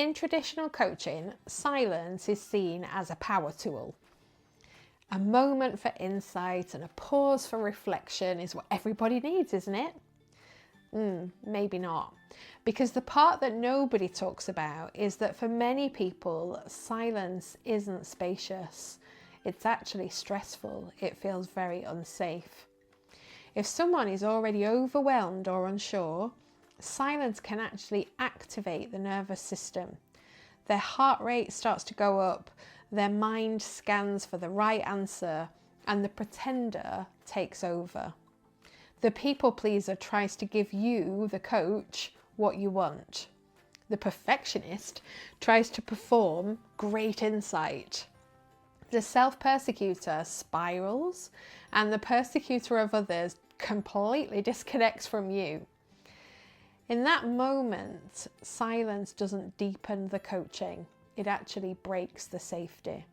In traditional coaching, silence is seen as a power tool. A moment for insight and a pause for reflection is what everybody needs, isn't it? Maybe not. Because the part that nobody talks about is that for many people, silence isn't spacious. It's actually stressful. It feels very unsafe. If someone is already overwhelmed or unsure, silence can actually activate the nervous system. Their heart rate starts to go up, their mind scans for the right answer, and the pretender takes over. The people pleaser tries to give you, the coach, what you want. The perfectionist tries to perform great insight. The self-persecutor spirals, and the persecutor of others completely disconnects from you. In that moment, silence doesn't deepen the coaching. It actually breaks the safety.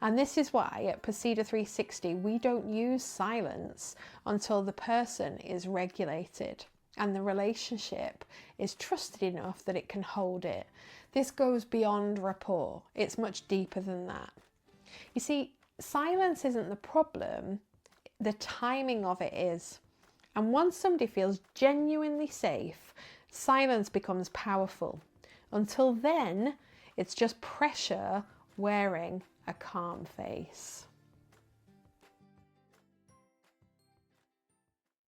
And this is why at Procedure 360, we don't use silence until the person is regulated and the relationship is trusted enough that it can hold it. This goes beyond rapport. It's much deeper than that. You see, silence isn't the problem. The timing of it is. And once somebody feels genuinely safe, silence becomes powerful. Until then, it's just pressure wearing a calm face.